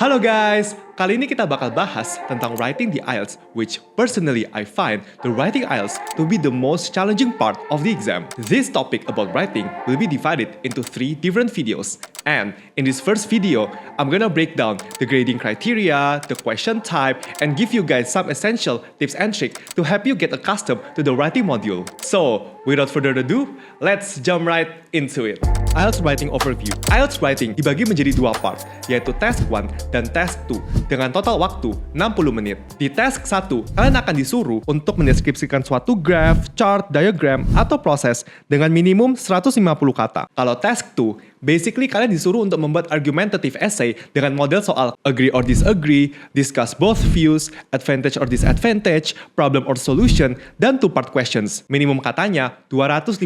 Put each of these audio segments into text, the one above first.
Halo guys, kali ini kita bakal bahas tentang writing the IELTS, which personally I find the writing IELTS to be the most challenging part of the exam. This topic about writing will be divided into 3 different videos. And in this first video, I'm gonna break down the grading criteria, the question type, and give you guys some essential tips and tricks to help you get accustomed to the writing module. So, without further ado, let's jump right into it. IELTS Writing Overview. IELTS Writing dibagi menjadi 2 part, yaitu Task 1 dan Task 2, dengan total waktu 60 menit. Di Task 1, kalian akan disuruh untuk mendeskripsikan suatu graph, chart, diagram, atau proses dengan minimum 150 kata. Kalau Task 2, basically kalian disuruh untuk membuat argumentative essay dengan model soal agree or disagree, discuss both views, advantage or disadvantage, problem or solution, dan 2-part questions. Minimum katanya 250.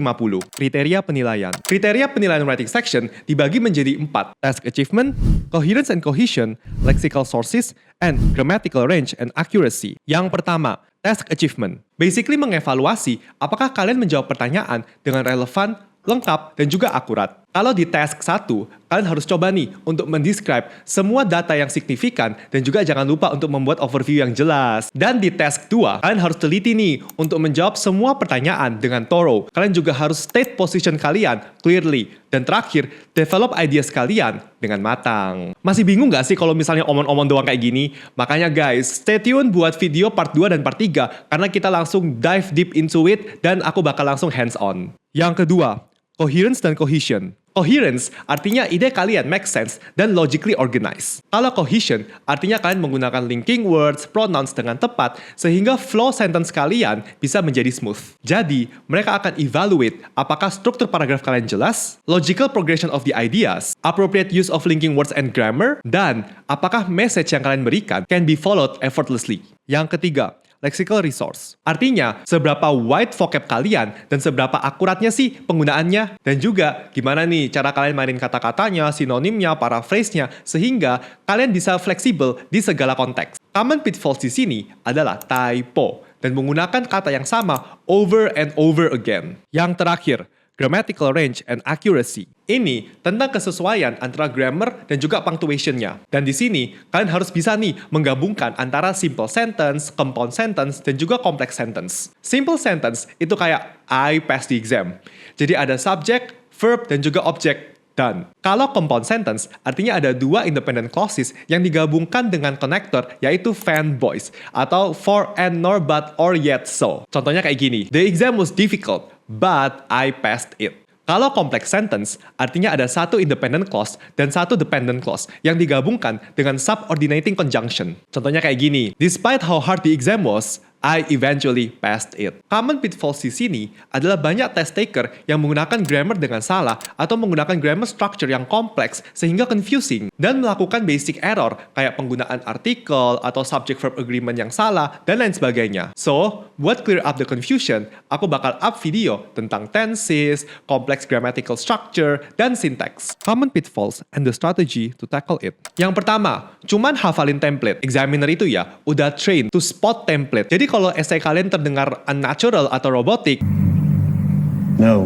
Kriteria penilaian. Kriteria penilaian writing section dibagi menjadi 4. Task achievement, coherence and cohesion, lexical sources, and grammatical range and accuracy. Yang pertama, task achievement. Basically mengevaluasi apakah kalian menjawab pertanyaan dengan relevan, lengkap, dan juga akurat. Kalau di task 1, kalian harus coba nih untuk mendescribe semua data yang signifikan dan juga jangan lupa untuk membuat overview yang jelas. Dan di task 2, kalian harus teliti nih untuk menjawab semua pertanyaan dengan thorough. Kalian juga harus state position kalian clearly. Dan terakhir, develop ideas kalian dengan matang. Masih bingung gak sih kalau misalnya omong-omong doang kayak gini? Makanya guys, stay tune buat video part 2 dan part 3 karena kita langsung dive deep into it dan aku bakal langsung hands on. Yang kedua, coherence dan cohesion. Coherence artinya ide kalian make sense dan logically organized. Kalau cohesion artinya kalian menggunakan linking words, pronouns dengan tepat sehingga flow sentence kalian bisa menjadi smooth. Jadi, mereka akan evaluate apakah struktur paragraf kalian jelas, logical progression of the ideas, appropriate use of linking words and grammar, dan apakah message yang kalian berikan can be followed effortlessly. Yang ketiga, lexical resource. Artinya, seberapa wide vocab kalian dan seberapa akuratnya sih penggunaannya. Dan juga, gimana nih cara kalian mainin kata-katanya, sinonimnya, paraphrase-nya, sehingga kalian bisa fleksibel di segala konteks. Common pitfalls di sini adalah typo dan menggunakan kata yang sama over and over again. Yang terakhir, grammatical range and accuracy. Ini tentang kesesuaian antara grammar dan juga punctuation-nya. Dan di sini, kalian harus bisa nih menggabungkan antara simple sentence, compound sentence, dan juga complex sentence. Simple sentence itu kayak I passed the exam. Jadi ada subject, verb, dan juga object. Done. Kalau compound sentence, artinya ada 2 independent clauses yang digabungkan dengan connector, yaitu fan voice, atau for and nor but or yet so. Contohnya kayak gini, the exam was difficult, but I passed it. Kalau complex sentence, artinya ada 1 independent clause dan 1 dependent clause yang digabungkan dengan subordinating conjunction. Contohnya kayak gini, despite how hard the exam was, I eventually passed it. Common pitfalls di sini adalah banyak test taker yang menggunakan grammar dengan salah atau menggunakan grammar structure yang kompleks sehingga confusing dan melakukan basic error kayak penggunaan artikel atau subject verb agreement yang salah dan lain sebagainya. So, buat clear up the confusion, aku bakal up video tentang tenses, complex grammatical structure, dan syntax. Common pitfalls and the strategy to tackle it. Yang pertama, cuman hafalin template. Examiner itu ya udah trained to spot template. Jadi kalau essay kalian terdengar unnatural atau robotic,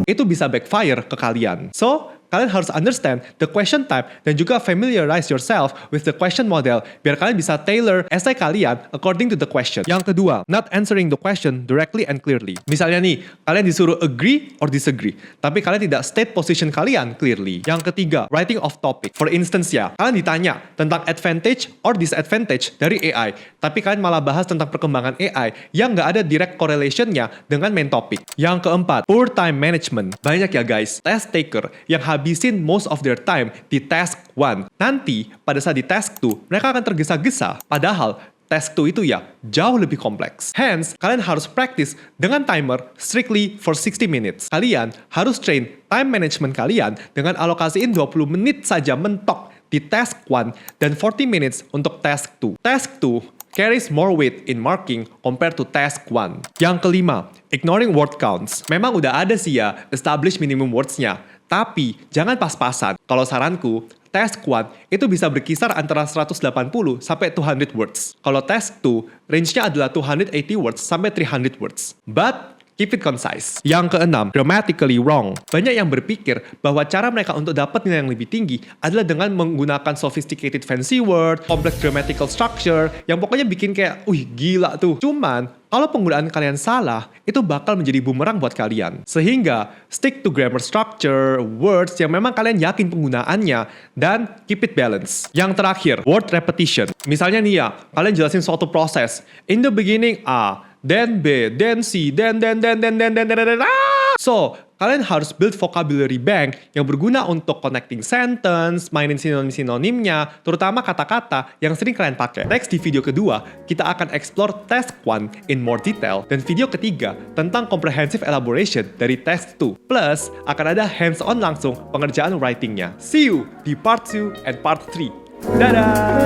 itu bisa backfire ke kalian. So, kalian harus understand the question type dan juga familiarize yourself with the question model biar kalian bisa tailor essay kalian according to the question. Yang kedua, not answering the question directly and clearly. Misalnya nih, kalian disuruh agree or disagree, tapi kalian tidak state position kalian clearly. Yang ketiga, writing off topic. For instance ya, kalian ditanya tentang advantage or disadvantage dari AI, tapi kalian malah bahas tentang perkembangan AI yang nggak ada direct correlation-nya dengan main topic. Yang keempat, poor time management. Banyak ya guys, test taker yang habisin most of their time di task 1. Nanti, pada saat di task 2, mereka akan tergesa-gesa. Padahal, task 2 itu ya jauh lebih kompleks. Hence, kalian harus practice dengan timer strictly for 60 minutes. Kalian harus train time management kalian dengan alokasiin 20 menit saja mentok di task 1 dan 40 minutes untuk task 2. Task 2 carries more weight in marking compared to task 1. Yang kelima, ignoring word counts. Memang udah ada sih ya established minimum words-nya. Tapi, jangan pas-pasan. Kalau saranku, task 1 itu bisa berkisar antara 180 sampai 200 words. Kalau task 2, range-nya adalah 280 words sampai 300 words. But, Keep it concise. Yang keenam, grammatically wrong. Banyak yang berpikir bahwa cara mereka untuk dapat nilai yang lebih tinggi adalah dengan menggunakan sophisticated fancy word, complex grammatical structure, yang pokoknya bikin kayak, gila tuh. Cuman, kalau penggunaan kalian salah, itu bakal menjadi bumerang buat kalian. Sehingga, stick to grammar structure, words yang memang kalian yakin penggunaannya, dan keep it balance. Yang terakhir, word repetition. Misalnya nih ya, kalian jelasin suatu proses. In the beginning A, then B, then C, then. So, kalian harus build vocabulary bank yang berguna untuk connecting sentence, mainin sinonim-sinonimnya, terutama kata-kata yang sering kalian pakai. Next, di video kedua, kita akan explore task 1 in more detail, dan video ketiga tentang comprehensive elaboration dari task 2. Plus, akan ada hands-on langsung pengerjaan writingnya. See you di part 2 and part 3. Dadah!